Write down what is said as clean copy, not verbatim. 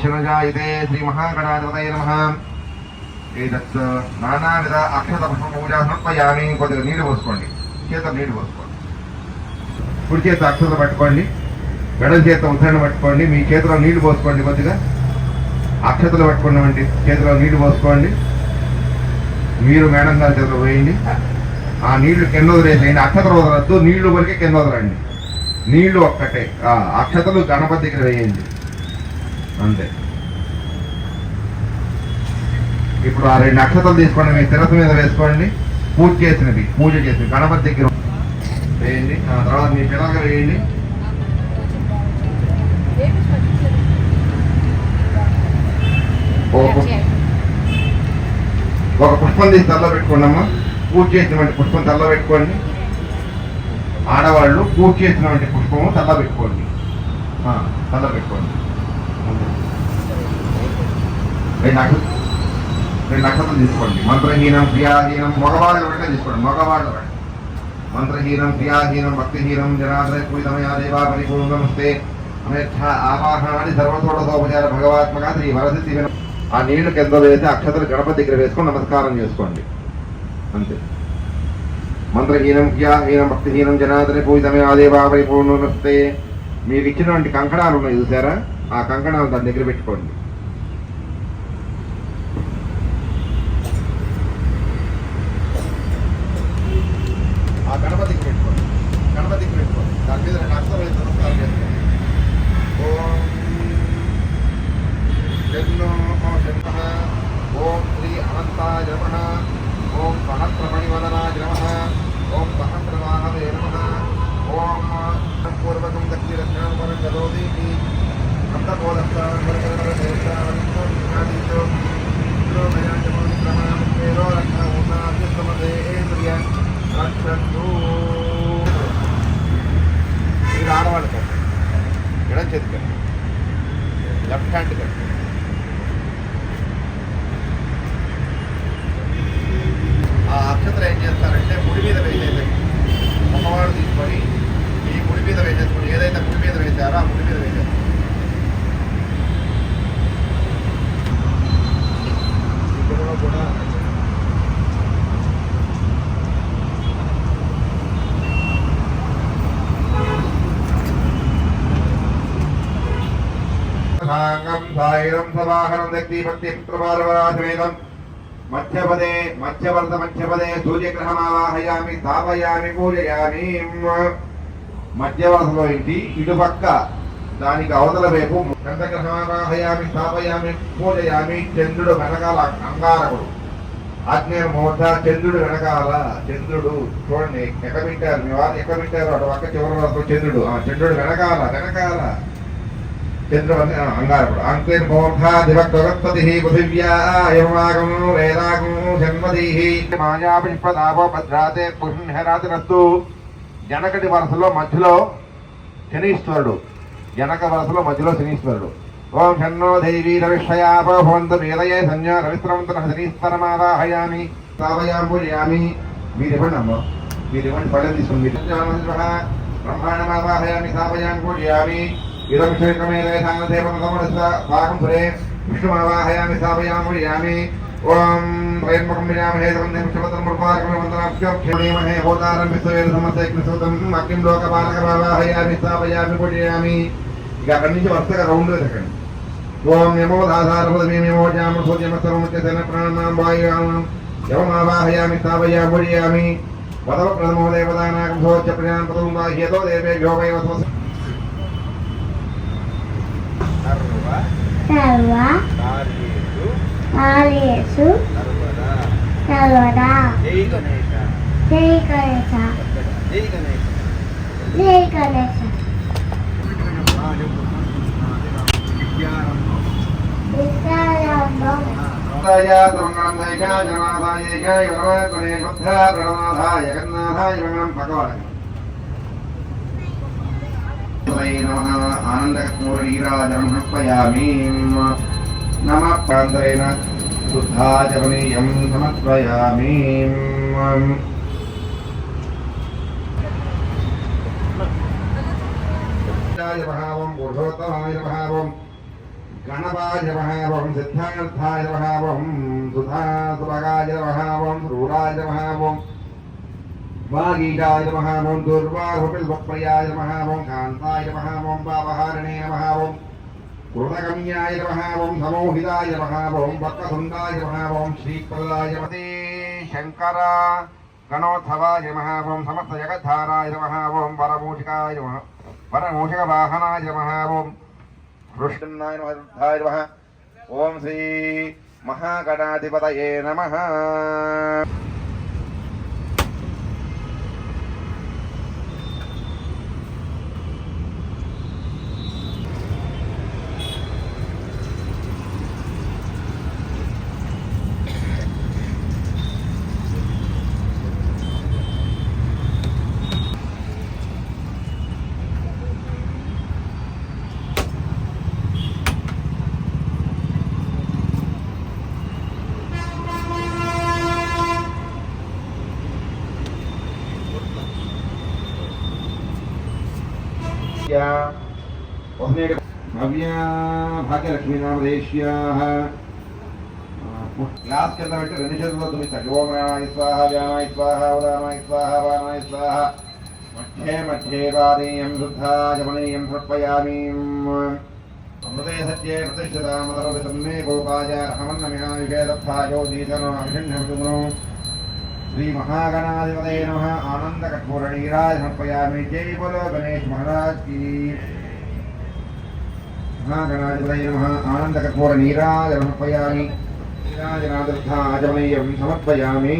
विष्णुजायते श्रीमहागणाधिपतये नमः। एतत् नानाविध अक्षत पुष्पपूजा समर्पयामि। కొద్దిగా నీళ్లు పోసుకోండి, చేతులు నీళ్లు పోసుకోండి. కుడి చేత అక్షతలు పట్టుకోండి, ఎడమ చేత ఉత్తరణ పట్టుకోండి. మీ చేతిలో నీళ్లు పోసుకోండి. కొద్దిగా అక్షతలు పట్టుకున్నవంటి చేతిలో నీళ్లు పోసుకోండి. మీరు మేడం గారి చేతిలో వేయండి. ఆ నీళ్లు కింద వదిలేసేయండి. అక్షతలు వదలద్దు, నీళ్లు వరకే కింద వదలండి. నీళ్లు ఒక్కటే, అక్షతలు గణపతి దగ్గర వేయండి అంతే. ఇప్పుడు ఆ 2 అక్షతలు తీసుకోండి, మీ శిరస్సు మీద వేసుకోండి. పూజ చేసినవి గణపతి దగ్గర వేయండి. ఆ తర్వాత మీ పిల్లలుగా వేయండి. ఒక పుష్పం తీసి తల్ల పెట్టుకోండి అమ్మా. పూజ చేసినటువంటి పుష్పం తల్ల పెట్టుకోండి. ఆడవాళ్ళు పూజ చేసినటువంటి పుష్పము తల్ల పెట్టుకోండి. తల్ల పెట్టుకోండి. 2 అక్షతలు తీసుకోండి. మంత్రహీనం క్రియాహీనం మగవాళ్ళు వెంటనే తీసుకోండి. మగవాళ్ళు మంత్రహీనం క్రియాహీనం భక్తిహీనం జనార్దయ పూజితమయా దేవా పరిపూర్ణమస్తే అనేక్ష ఆవాహనాన్ని సర్వతోడోపచార భగవాత్మక శ్రీ వరసిద్ధి. ఆ నీళ్లు కింద వేసి అక్షతలు గణపతి దగ్గర వేసుకొని నమస్కారం చేసుకోండి అంతే. మంత్రహీనం క్రియాహీనం భక్తిహీనం జనార్దయ పూజితమయా దేవా పరిపూర్ణమస్తే. మీకు ఇచ్చినటువంటి కంకణాలు ఉన్నాయి చూసారా, ఆ కంకణాలు దాని దగ్గర పెట్టుకోండి. ఆ గణపతికి పెట్టుకోండి. దాని మీద 2 అక్షరాలు వేసి నమస్కారం చేసుకోండి. ఓం జన్నో శంకః, ఓం శ్రీ అనంతాయ నమః, ఓం సహస్రమణివదనాయ నమః, ఓం సహస్రవాహవే నమః, ఓం పూర్వకం దక్షిణం గదోదీకి మీరు ఆడవాళ్ళు కట్టండి. ఎడం చేతి కట్టండి, లెఫ్ట్ హ్యాండ్ కట్టండి. ఆ అక్షతలు ఏం చేస్తారంటే ముడి మీద వేసేదండి. మగవాడు తీసుకొని ఈ ముడి మీద వేసేసుకొని ఏదైతే ముడి మీద వేసారో ఆ ముడి మీద వేసేస్తారు. కూడా సాయిరం సవాహనం దక్తి భక్తి పుత్రపార్వరాజవేదం మధ్యవర్త సూర్యగ్రహమావాహయామి స్థాపయామి పూజయామి. మధ్యవరసలో ఇంటి ఇటుపక్క దానికి అవతల వైపు చంద్రగ్రహమావాహయామి స్థాపయామి పూజయామి. చంద్రుడు వెనకాల అంగారకుడు, ఆగ్నేయ ముహూర్త చంద్రుడు వెనకాల. చంద్రుడు చూడండి ఎక్కడ పెట్టారు, మీ వారు ఎక్కడ పెట్టారు, అటు పక్క చివరి వరకు చంద్రుడు. చంద్రుడు వెనకాల చంద్రుడు అంగారకుడు. అంకేన్ ముహూర్త దివక్తపతి పృథివ్యాయమాగము వేదాగము జన్మదీ మాయా పుష్పదాపో భద్రాతే పుష్ణరాతిరస్తు. జనకటి వరసలో మధ్యలో శనీశ్వరుడు, జనక వరసలో మధ్యలో శనీశ్వరుడు. ఓం షన్నో దేవీ రవిషయాపో భవంతు వేదయే సంజ్ఞా రవిస్రవంతన శనీశ్వరమావాహయామి స్థాపయామి పూజయామి. మీరివ్వండి అమ్మ, మీరివ్వండి పళ్ళని తీసుకుని. బ్రహ్మాండమావాహయామి స్థాపయామి పూజయామి. ఇదం క్షేత్రమేదే సాంగదేవం సురే విష్ణుమావాహయామి స్థాపయామి పూజయామి. ఓం త్రయంబకం విజామహే సమంతం శుభతం పుష్పార్కం వందనాభ్యోక్షేమహే హోతారం విశ్వవేద సమస్తైక్నసూతం అగ్నిం లోకపాలకమావాహయామి స్థాపయామి పూజయామి. ఇక అక్కడి నుంచి వరుసగా రౌండ్ వేసకండి. ఓం యమో దాసారమో జామ సూర్యమస్తరముచ్యసేన ప్రాణాం వాయుయాం యమమావాహయామి స్థాపయామి పూజయామి. వదవ ప్రథమో దేవతానాగం సోచ్య ప్రజాం పదం బాహ్యతో దేవేభ్యో వై వస కార్యేషు సర్వదా. జై గణేశ, జై గణేశ, జై గణేశ, జై గణేశ. ఆనందకూరీరాజమర్పయామి. నమ ప్రాంతరేణ శుద్ధాచమనీయం సమర్పయామి. భావం పురుషోత్తమాయ భావం गणपाय नमः ओम सिद्धार्थाय नमः ओम सुधासुभगाय नमः ओम रूराय नमः ओम वागीशाय नमः ओम दुर्वाहुपिल्वप्रियाय नमः ओम कान्ताय नमः ओम पापहारिणे नमः ओम कृतगम्याय नमः ओम समोहिताय नमः ओम वक्रतुण्डाय नमः ओम श्रीप्रदाय नमः शंकर गणोत्सवाय नमः ओम समस्त जगद्धाराय नमः ओम वरमूषिकाय नमः वरमूषिकवाहनाय नमः ओम कृष्णाय नमः ओम श्री महागणाधिपतये नमः। भव्या भाग्यलक्ष्मी नामधेश्याः ग्लास के अंदर बैठे गणेश तुम्हें तक ओम रामाय स्वाहा व्यामाय स्वाहा उदानाय स्वाहा वानाय स्वाहा मध्य मध्य पादेयं शुद्धा जमनीयं समर्पयामि अमृते सत्ये प्रतिष्ठिता मदरवितन्मे गोपाय रहमन्नमिहायुषे दत्तायो दीतनो अभिषण्यमृतुनो श्री महागणाधिपतये नमः। आनंद कठोर नीराज समर्पयामि। जय बोलो गणेश महाराज की। महागणाधिपतये नमः। आनंद कठोर नीराज समर्पयामि। नीराजनादर्थाजमनीयं समर्पयामि।